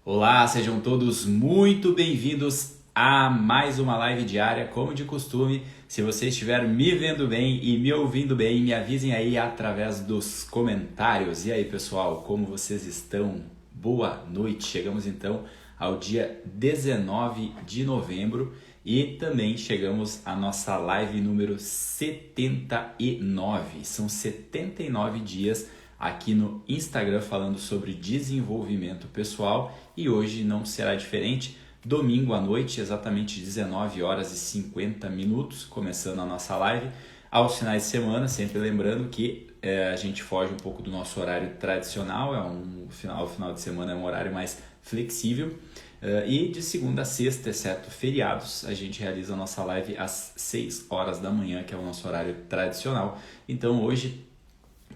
Olá, sejam todos muito bem-vindos a mais uma live diária, como de costume. Se você estiver me vendo bem e me ouvindo bem, me avisem aí através dos comentários. E aí, pessoal, como vocês estão? Boa noite. Chegamos então ao dia 19 de novembro e também chegamos à nossa live número 79. São 79 dias aqui no Instagram falando sobre desenvolvimento pessoal e hoje não será diferente. Domingo à noite, exatamente 19 horas e 50 minutos, começando a nossa live. Aos finais de semana, sempre lembrando que a gente foge um pouco do nosso horário tradicional, o final de semana é um horário mais flexível. E de segunda a sexta, exceto feriados, a gente realiza a nossa live às 6 horas da manhã, que é o nosso horário tradicional. Então hoje,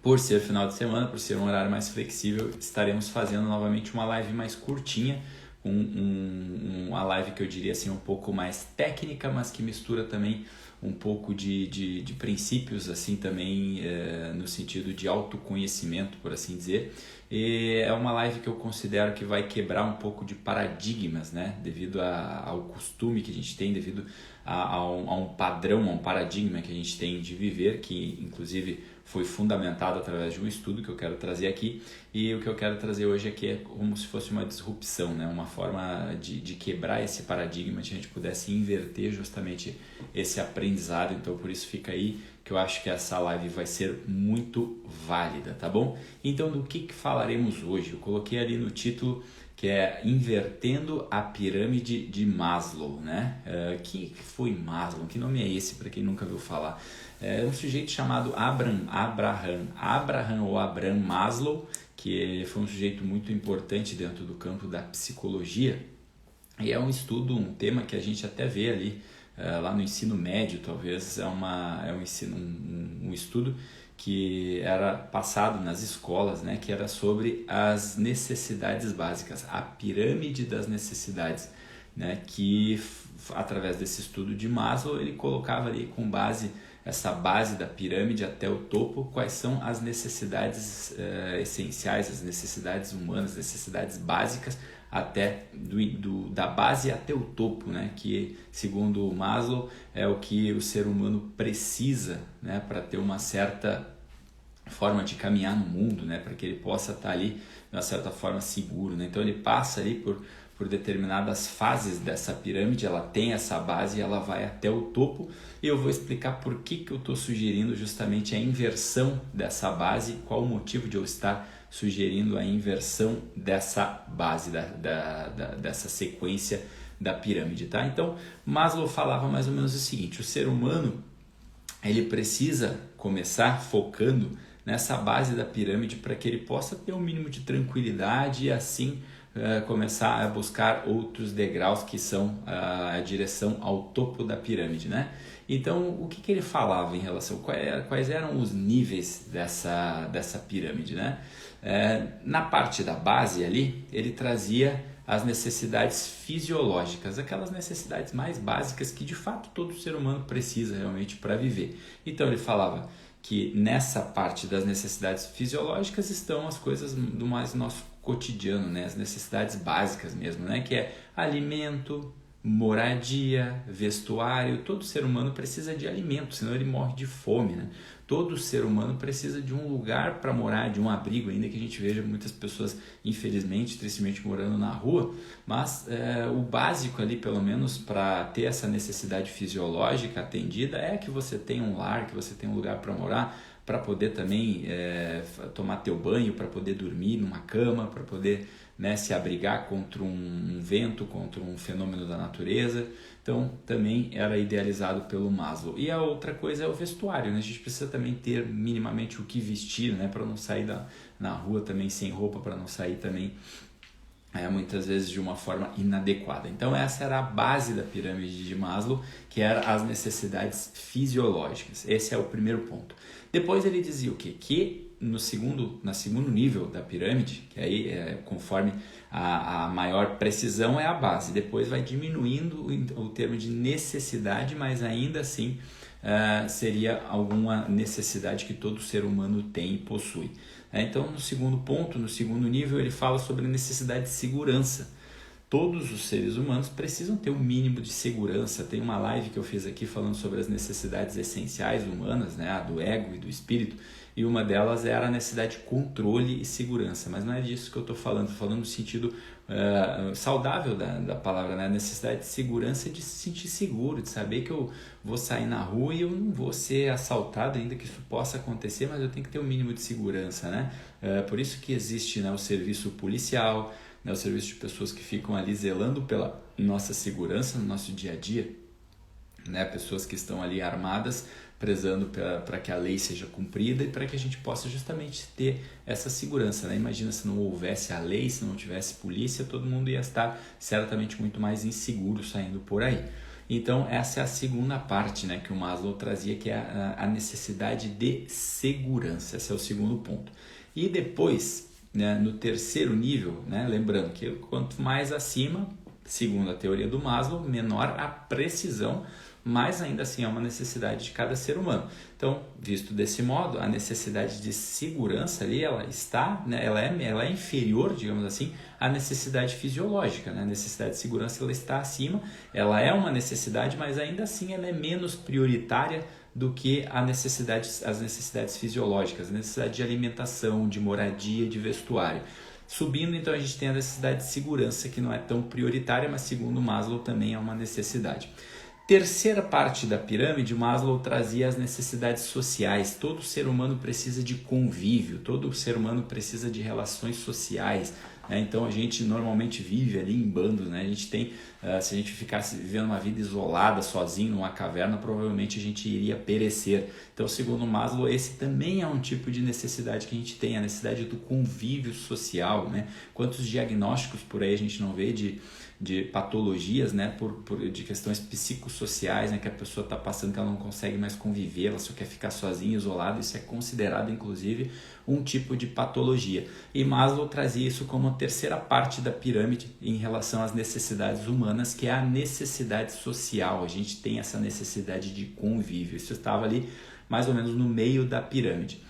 por ser final de semana, por ser um horário mais flexível, estaremos fazendo novamente uma live mais curtinha, uma live que eu diria assim um pouco mais técnica, mas que mistura também um pouco de princípios assim também no sentido de autoconhecimento, por assim dizer. E é uma live que eu considero que vai quebrar um pouco de paradigmas, né? Devido ao costume que a gente tem, devido a um padrão, a um paradigma que a gente tem de viver, que inclusive foi fundamentado através de um estudo que eu quero trazer aqui. E o que eu quero trazer hoje aqui é como se fosse uma disrupção, né? Uma forma de quebrar esse paradigma, de a gente pudesse inverter justamente esse aprendizado. Então por isso fica aí que eu acho que essa live vai ser muito válida, tá bom? Então do que falaremos hoje? Eu coloquei ali no título que é Invertendo a Pirâmide de Maslow, né? Que foi Maslow? Que nome é esse para quem nunca ouviu falar? É um sujeito chamado Abraham ou Abraham Maslow, que foi um sujeito muito importante dentro do campo da psicologia. E é um estudo, um tema que a gente até vê ali lá no ensino médio, talvez, um estudo que era passado nas escolas, né, que era sobre as necessidades básicas, a pirâmide das necessidades, né, que através desse estudo de Maslow ele colocava ali com base essa base da pirâmide até o topo, quais são as necessidades essenciais, as necessidades humanas, necessidades básicas, até da base até o topo, né? Que segundo Maslow é o que o ser humano precisa, né? Para ter uma certa forma de caminhar no mundo, né? Para que ele possa estar ali de uma certa forma seguro, né? Então ele passa ali por determinadas fases dessa pirâmide, ela tem essa base e ela vai até o topo, e eu vou explicar por que eu estou sugerindo justamente a inversão dessa base, qual o motivo de eu estar sugerindo a inversão dessa base, dessa sequência da pirâmide, tá? Então, Maslow falava mais ou menos o seguinte: o ser humano ele precisa começar focando nessa base da pirâmide para que ele possa ter um mínimo de tranquilidade e assim começar a buscar outros degraus que são a direção ao topo da pirâmide, né? Então, o que ele falava em relação, quais eram os níveis dessa pirâmide, né? Na parte da base ali, ele trazia as necessidades fisiológicas, aquelas necessidades mais básicas que de fato todo ser humano precisa realmente para viver. Então ele falava que nessa parte das necessidades fisiológicas estão as coisas do mais nosso cotidiano, né? As necessidades básicas mesmo, né? Que é alimento, moradia, vestuário. Todo ser humano precisa de alimento, senão ele morre de fome, né? Todo ser humano precisa de um lugar para morar, de um abrigo, ainda que a gente veja muitas pessoas, infelizmente, tristemente, morando na rua, mas o básico ali, pelo menos, para ter essa necessidade fisiológica atendida é que você tenha um lar, que você tenha um lugar para morar, para poder também tomar teu banho, para poder dormir numa cama, para poder, né, se abrigar contra um vento, contra um fenômeno da natureza. Então também era idealizado pelo Maslow. E a outra coisa é o vestuário, né? A gente precisa também ter minimamente o que vestir, né, para não sair na rua também sem roupa, para não sair também muitas vezes de uma forma inadequada. Então essa era a base da pirâmide de Maslow, que era as necessidades fisiológicas. Esse é o primeiro ponto. Depois ele dizia o quê? Que no segundo nível da pirâmide, que aí conforme a maior precisão é a base, depois vai diminuindo o termo de necessidade, mas ainda assim seria alguma necessidade que todo ser humano tem e possui. Então, no segundo ponto, no segundo nível, ele fala sobre a necessidade de segurança. todos os seres humanos precisam ter um mínimo de segurança. Tem uma live que eu fiz aqui falando sobre as necessidades essenciais humanas, né, a do ego e do espírito, e uma delas era a necessidade de controle e segurança, mas não é disso que eu estou falando no sentido saudável da palavra, né? A necessidade de segurança, de se sentir seguro, de saber que eu vou sair na rua e eu não vou ser assaltado, ainda que isso possa acontecer, mas eu tenho que ter um mínimo de segurança, né? Por isso que existe, né, o serviço policial, né, o serviço de pessoas que ficam ali zelando pela nossa segurança no nosso dia a dia, né? Pessoas que estão ali armadas, prezando para que a lei seja cumprida e para que a gente possa justamente ter essa segurança, né? Imagina se não houvesse a lei, se não tivesse polícia, todo mundo ia estar certamente muito mais inseguro saindo por aí. Então essa é a segunda parte, né, que o Maslow trazia, que é a necessidade de segurança. Esse é o segundo ponto. E depois, né, no terceiro nível, né, lembrando que quanto mais acima, segundo a teoria do Maslow, menor a precisão, mas ainda assim é uma necessidade de cada ser humano. Então, visto desse modo, a necessidade de segurança ali, ela está, né, ela é inferior, digamos assim, à necessidade fisiológica, né? A necessidade de segurança ela está acima, ela é uma necessidade, mas ainda assim ela é menos prioritária do que as necessidades fisiológicas, a necessidade de alimentação, de moradia, de vestuário. Subindo, então, a gente tem a necessidade de segurança, que não é tão prioritária, mas segundo Maslow também é uma necessidade. Terceira parte da pirâmide, Maslow trazia as necessidades sociais. Todo ser humano precisa de convívio, todo ser humano precisa de relações sociais, né? Então a gente normalmente vive ali em bandos, né? A gente tem, se a gente ficasse vivendo uma vida isolada, sozinho, numa caverna, provavelmente a gente iria perecer. Então, segundo Maslow, esse também é um tipo de necessidade que a gente tem, a necessidade do convívio social, né? Quantos diagnósticos por aí a gente não vê de patologias, né, de questões psicossociais, né, que a pessoa está passando, que ela não consegue mais conviver, ela só quer ficar sozinha, isolada. Isso é considerado, inclusive, um tipo de patologia. E Maslow trazia isso como a terceira parte da pirâmide em relação às necessidades humanas, que é a necessidade social. A gente tem essa necessidade de convívio. Isso estava ali mais ou menos no meio da pirâmide.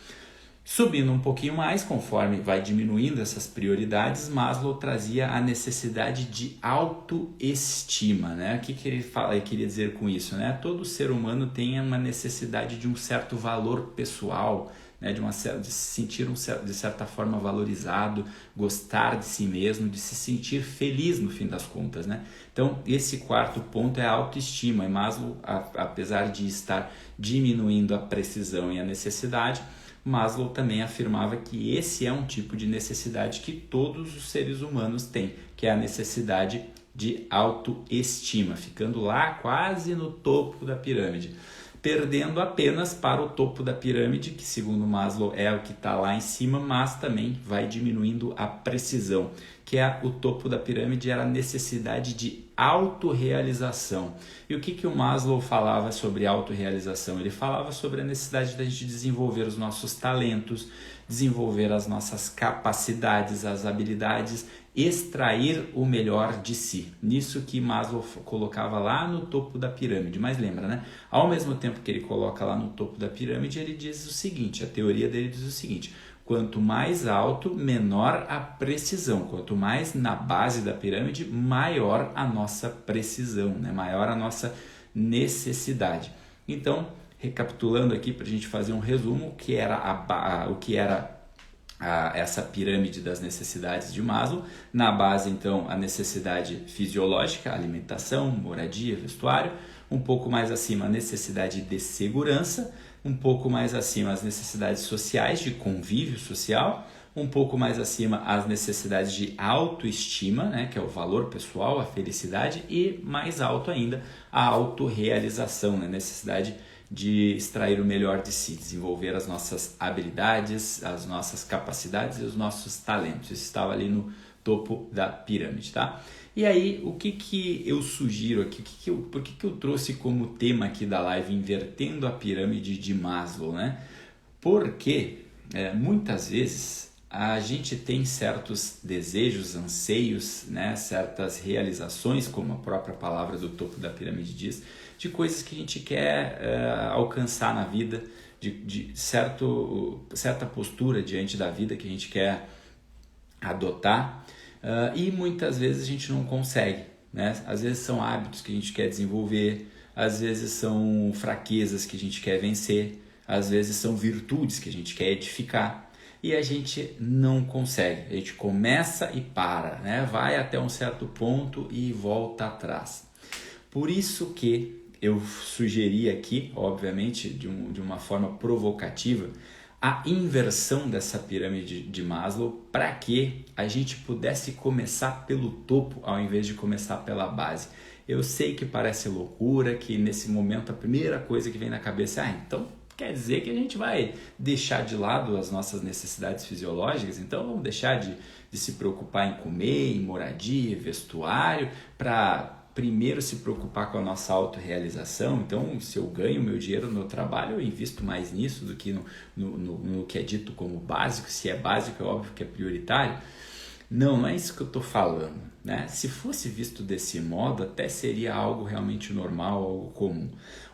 Subindo um pouquinho mais, conforme vai diminuindo essas prioridades, Maslow trazia a necessidade de autoestima, né? O que ele queria dizer com isso, né? Todo ser humano tem uma necessidade de um certo valor pessoal, né? De se sentir de certa forma valorizado, gostar de si mesmo, de se sentir feliz no fim das contas, né? Então, esse quarto ponto é a autoestima. E Maslow, apesar de estar diminuindo a precisão e a necessidade, Maslow também afirmava que esse é um tipo de necessidade que todos os seres humanos têm, que é a necessidade de autoestima, ficando lá quase no topo da pirâmide, perdendo apenas para o topo da pirâmide, que segundo Maslow é o que está lá em cima, mas também vai diminuindo a precisão, que é o topo da pirâmide, era a necessidade de autorrealização. E o que o Maslow falava sobre autorrealização? Ele falava sobre a necessidade da gente desenvolver os nossos talentos, desenvolver as nossas capacidades, as habilidades, extrair o melhor de si. Nisso que Maslow colocava lá no topo da pirâmide. Mas lembra, né? Ao mesmo tempo que ele coloca lá no topo da pirâmide, ele diz o seguinte, a teoria dele diz o seguinte: quanto mais alto, menor a precisão. Quanto mais na base da pirâmide, maior a nossa precisão, né? Maior a nossa necessidade. Então, recapitulando aqui para a gente fazer um resumo, o que era essa pirâmide das necessidades de Maslow. Na base, então, a necessidade fisiológica, alimentação, moradia, vestuário. Um pouco mais acima, a necessidade de segurança. Um pouco mais acima, as necessidades sociais, de convívio social. Um pouco mais acima, as necessidades de autoestima, né, que é o valor pessoal, a felicidade. E mais alto ainda, a autorrealização, né, necessidade de extrair o melhor de si, desenvolver as nossas habilidades, as nossas capacidades e os nossos talentos. Isso estava ali no topo da pirâmide, tá? E aí, o que eu sugiro aqui, por que eu trouxe como tema aqui da live invertendo a pirâmide de Maslow, né? Porque muitas vezes a gente tem certos desejos, anseios, né? Certas realizações, como a própria palavra do topo da pirâmide diz, de coisas que a gente quer alcançar na vida, de certa postura diante da vida que a gente quer adotar, E muitas vezes a gente não consegue, né? Às vezes são hábitos que a gente quer desenvolver, às vezes são fraquezas que a gente quer vencer, às vezes são virtudes que a gente quer edificar e a gente não consegue. A gente começa e para, né? Vai até um certo ponto e volta atrás. Por isso que eu sugeri aqui, obviamente, de uma forma provocativa, a inversão dessa pirâmide de Maslow para que a gente pudesse começar pelo topo ao invés de começar pela base. Eu sei que parece loucura, que nesse momento a primeira coisa que vem na cabeça é então quer dizer que a gente vai deixar de lado as nossas necessidades fisiológicas, então vamos deixar de se preocupar em comer, em moradia, vestuário, para primeiro se preocupar com a nossa autorrealização. Então, se eu ganho meu dinheiro no meu trabalho, eu invisto mais nisso do que no que é dito como básico. Se é básico, é óbvio que é prioritário. Não é isso que eu estou falando, né? Se fosse visto desse modo, até seria algo realmente normal, algo comum.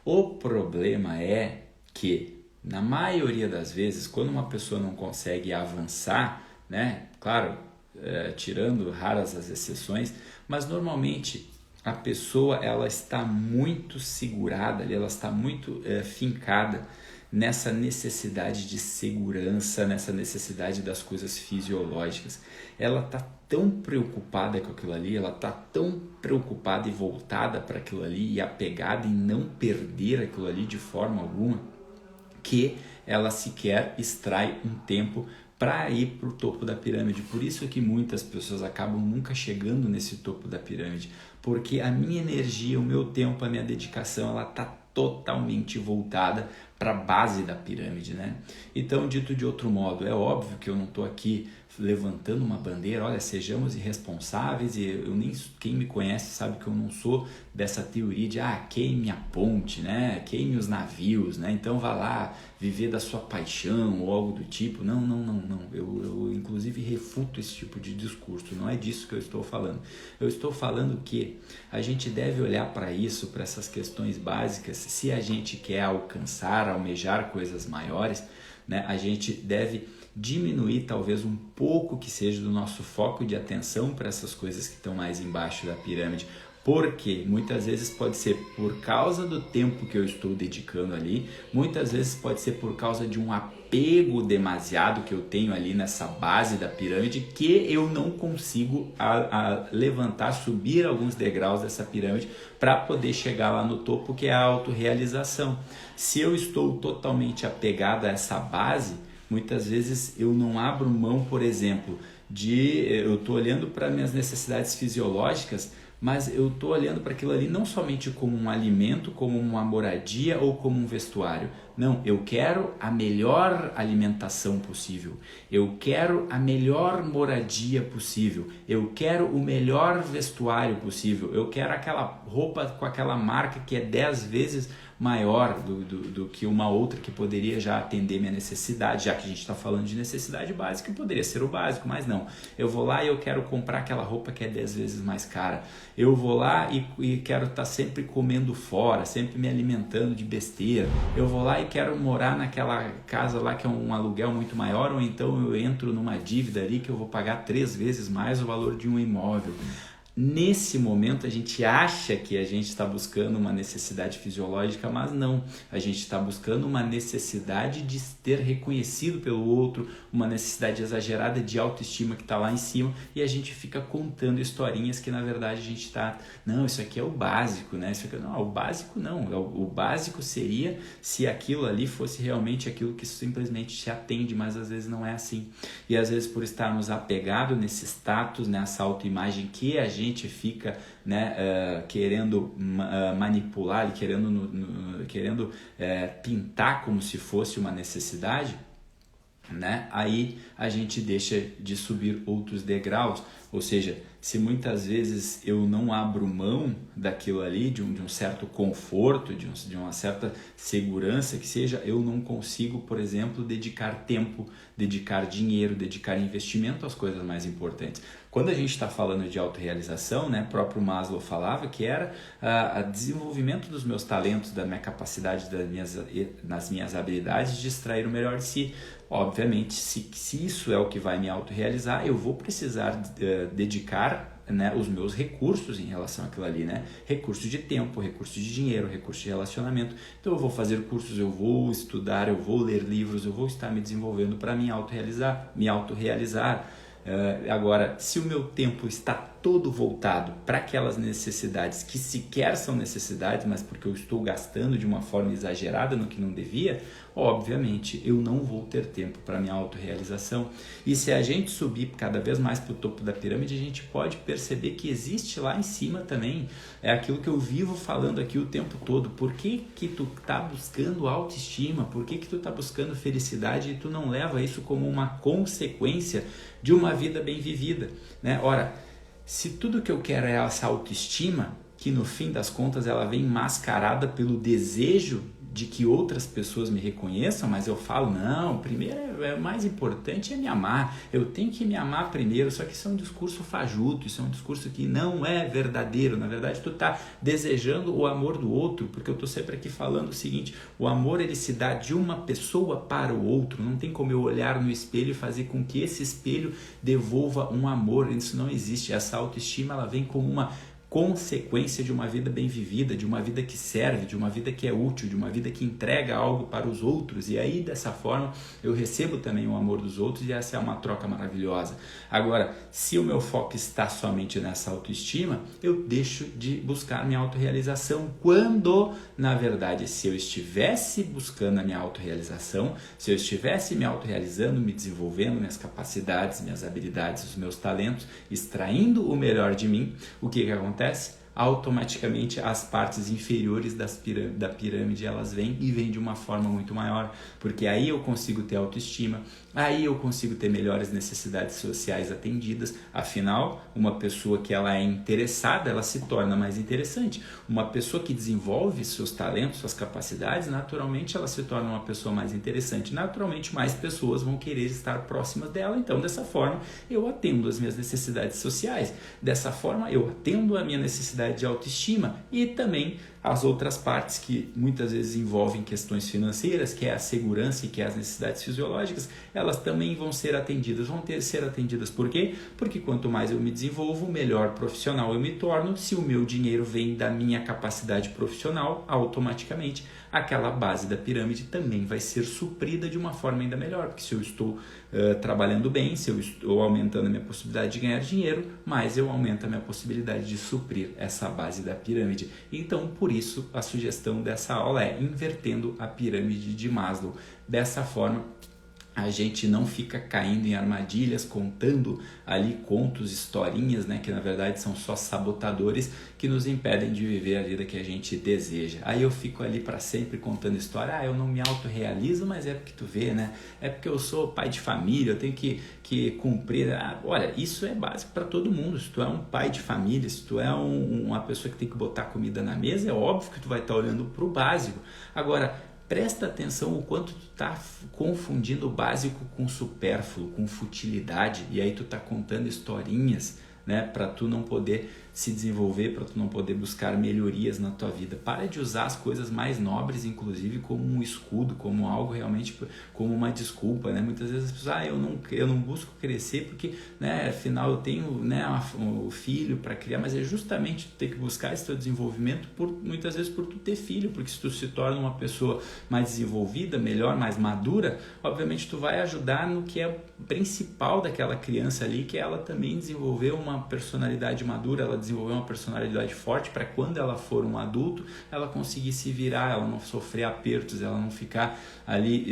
O problema é que, na maioria das vezes, quando uma pessoa não consegue avançar, né? Claro, tirando raras as exceções, mas normalmente a pessoa ela está muito segurada, ela está muito fincada nessa necessidade de segurança, nessa necessidade das coisas fisiológicas. Ela está tão preocupada com aquilo ali, ela está tão preocupada e voltada para aquilo ali e apegada em não perder aquilo ali de forma alguma, que ela sequer extrai um tempo para ir para o topo da pirâmide. Por isso que muitas pessoas acabam nunca chegando nesse topo da pirâmide, porque a minha energia, o meu tempo, a minha dedicação, ela está totalmente voltada para a base da pirâmide, né? Então, dito de outro modo, é óbvio que eu não estou aqui levantando uma bandeira, olha, sejamos irresponsáveis, e eu nem, quem me conhece sabe que eu não sou dessa teoria de queime a ponte, né? Queime os navios, né? Então vá lá viver da sua paixão ou algo do tipo. Não. Eu inclusive refuto esse tipo de discurso, não é disso que eu estou falando. Eu estou falando que a gente deve olhar para isso, para essas questões básicas, se a gente quer alcançar, almejar coisas maiores, né? A gente deve diminuir talvez um pouco que seja do nosso foco de atenção para essas coisas que estão mais embaixo da pirâmide, porque muitas vezes pode ser por causa do tempo que eu estou dedicando ali, muitas vezes pode ser por causa de um apego demasiado que eu tenho ali nessa base da pirâmide, que eu não consigo levantar, subir alguns degraus dessa pirâmide para poder chegar lá no topo, que é a autorrealização. Se eu estou totalmente apegado a essa base, muitas vezes eu não abro mão, por exemplo, eu estou olhando para minhas necessidades fisiológicas, mas eu estou olhando para aquilo ali não somente como um alimento, como uma moradia ou como um vestuário. Não, eu quero a melhor alimentação possível, eu quero a melhor moradia possível, eu quero o melhor vestuário possível, eu quero aquela roupa com aquela marca que é 10 vezes maior do que uma outra que poderia já atender minha necessidade, já que a gente está falando de necessidade básica, poderia ser o básico, mas não. Eu vou lá e eu quero comprar aquela roupa que é 10 vezes mais cara. Eu vou lá e quero estar sempre comendo fora, sempre me alimentando de besteira. Eu vou lá e quero morar naquela casa lá que é um aluguel muito maior, ou então eu entro numa dívida ali que eu vou pagar 3 vezes mais o valor de um imóvel. Nesse momento a gente acha que a gente está buscando uma necessidade fisiológica, mas não. A gente está buscando uma necessidade de ter reconhecido pelo outro, uma necessidade exagerada de autoestima que está lá em cima, e a gente fica contando historinhas que na verdade a gente está... Não, isso aqui é o básico, né? Isso aqui... Não, o básico não. O básico seria se aquilo ali fosse realmente aquilo que simplesmente te atende, mas às vezes não é assim. E às vezes por estarmos apegados nesse status, nessa autoimagem que a gente fica, né, querendo manipular, querendo pintar como se fosse uma necessidade, né? Aí a gente deixa de subir outros degraus. Ou seja, se muitas vezes eu não abro mão daquilo ali, de um certo conforto, de uma certa segurança que seja, eu não consigo, por exemplo, dedicar tempo, dedicar dinheiro, dedicar investimento às coisas mais importantes. Quando a gente está falando de autorrealização, né, o próprio Maslow falava que era o desenvolvimento dos meus talentos, da minha capacidade, nas minhas habilidades de extrair o melhor de si. Obviamente, se isso é o que vai me autorrealizar, eu vou precisar dedicar, né, os meus recursos em relação àquilo ali, né? Recurso de tempo, recurso de dinheiro, recurso de relacionamento. Então eu vou fazer cursos, eu vou estudar, eu vou ler livros, eu vou estar me desenvolvendo para me autorrealizar. Agora, se o meu tempo está todo voltado para aquelas necessidades que sequer são necessidades, mas porque eu estou gastando de uma forma exagerada no que não devia, obviamente eu não vou ter tempo para minha autorrealização. E se a gente subir cada vez mais para o topo da pirâmide, a gente pode perceber que existe lá em cima também, é aquilo que eu vivo falando aqui o tempo todo. Por que tu está buscando autoestima? Por que tu está buscando felicidade e tu não leva isso como uma consequência de uma vida bem vivida, né? Ora, se tudo que eu quero é essa autoestima, que no fim das contas ela vem mascarada pelo desejo de que outras pessoas me reconheçam, mas eu falo, não, primeiro o mais importante é me amar, eu tenho que me amar primeiro. Só que isso é um discurso fajuto, isso é um discurso que não é verdadeiro. Na verdade, tu tá desejando o amor do outro, porque eu tô sempre aqui falando o seguinte: o amor ele se dá de uma pessoa para o outro. Não tem como eu olhar no espelho e fazer com que esse espelho devolva um amor. Isso não existe. Essa autoestima ela vem como uma consequência de uma vida bem vivida, de uma vida que serve, de uma vida que é útil, de uma vida que entrega algo para os outros. E aí dessa forma eu recebo também o amor dos outros, e essa é uma troca maravilhosa. Agora, se o meu foco está somente nessa autoestima, eu deixo de buscar minha autorrealização, quando na verdade, se eu estivesse buscando a minha autorrealização, se eu estivesse me autorrealizando, me desenvolvendo, minhas capacidades, minhas habilidades, os meus talentos, extraindo o melhor de mim, o que acontece? Automaticamente as partes inferiores da pirâmide elas vêm de uma forma muito maior, porque aí eu consigo ter autoestima, aí eu consigo ter melhores necessidades sociais atendidas. Afinal, uma pessoa que ela é interessada, ela se torna mais interessante. Uma pessoa que desenvolve seus talentos, suas capacidades, naturalmente ela se torna uma pessoa mais interessante. Naturalmente mais pessoas vão querer estar próximas dela. Então dessa forma eu atendo as minhas necessidades sociais, dessa forma eu atendo a minha necessidade de autoestima, e também as outras partes que muitas vezes envolvem questões financeiras, que é a segurança e que é as necessidades fisiológicas, elas também vão ser atendidas. Ser atendidas por quê? Porque quanto mais eu me desenvolvo, melhor profissional eu me torno. Se o meu dinheiro vem da minha capacidade profissional, automaticamente aquela base da pirâmide também vai ser suprida de uma forma ainda melhor, porque se eu estou trabalhando bem, se eu estou aumentando a minha possibilidade de ganhar dinheiro, mais eu aumento a minha possibilidade de suprir essa base da pirâmide. Então, por isso, a sugestão dessa aula é invertendo a pirâmide de Maslow. Dessa forma, a gente não fica caindo em armadilhas, contando ali contos, historinhas, né, que na verdade são só sabotadores que nos impedem de viver a vida que a gente deseja. Aí eu fico ali para sempre contando história, eu não me autorrealizo, mas é porque tu vê, né? É porque eu sou pai de família, eu tenho que cumprir. Olha, isso é básico para todo mundo. Se tu é um pai de família, se tu é uma pessoa que tem que botar comida na mesa, é óbvio que tu vai estar olhando para o básico. Agora, presta atenção o quanto tu tá confundindo o básico com o supérfluo, com futilidade, e aí tu tá contando historinhas, né, para tu não poder se desenvolver, para tu não poder buscar melhorias na tua vida. Para de usar as coisas mais nobres, inclusive, como um escudo, como algo realmente, como uma desculpa, né? Muitas vezes as pessoas, eu não busco crescer porque, né, afinal eu tenho, né, um filho para criar, mas é justamente tu ter que buscar esse teu desenvolvimento muitas vezes por tu ter filho, porque se tu se torna uma pessoa mais desenvolvida, melhor, mais madura, obviamente tu vai ajudar no que é principal daquela criança ali, que é ela também desenvolver uma personalidade madura, ela desenvolver uma personalidade forte para quando ela for um adulto, ela conseguir se virar, ela não sofrer apertos, ela não ficar ali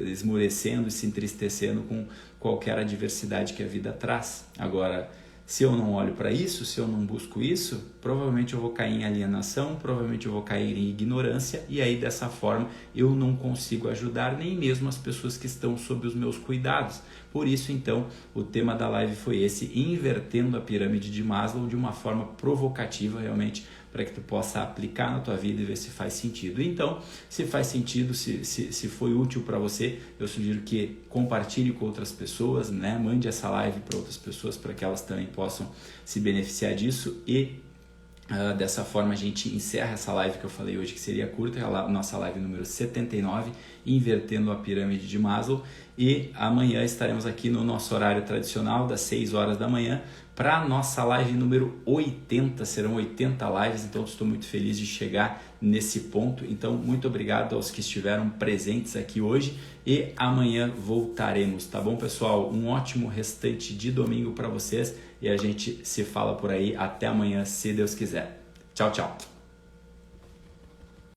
esmorecendo e se entristecendo com qualquer adversidade que a vida traz. Agora, se eu não olho para isso, se eu não busco isso, provavelmente eu vou cair em alienação, provavelmente eu vou cair em ignorância, e aí dessa forma eu não consigo ajudar nem mesmo as pessoas que estão sob os meus cuidados, Por isso, então, o tema da live foi esse, invertendo a pirâmide de Maslow de uma forma provocativa, realmente, para que tu possa aplicar na tua vida e ver se faz sentido. Então, se faz sentido, se foi útil para você, eu sugiro que compartilhe com outras pessoas, né? Mande essa live para outras pessoas para que elas também possam se beneficiar disso e dessa forma a gente encerra essa live que eu falei hoje, que seria curta, a nossa live número 79, invertendo a pirâmide de Maslow, e amanhã estaremos aqui no nosso horário tradicional, das 6 horas da manhã, para a nossa live número 80, serão 80 lives, então estou muito feliz de chegar nesse ponto. Então, muito obrigado aos que estiveram presentes aqui hoje e amanhã voltaremos, tá bom, pessoal? Um ótimo restante de domingo para vocês e a gente se fala por aí. Até amanhã, se Deus quiser. Tchau, tchau!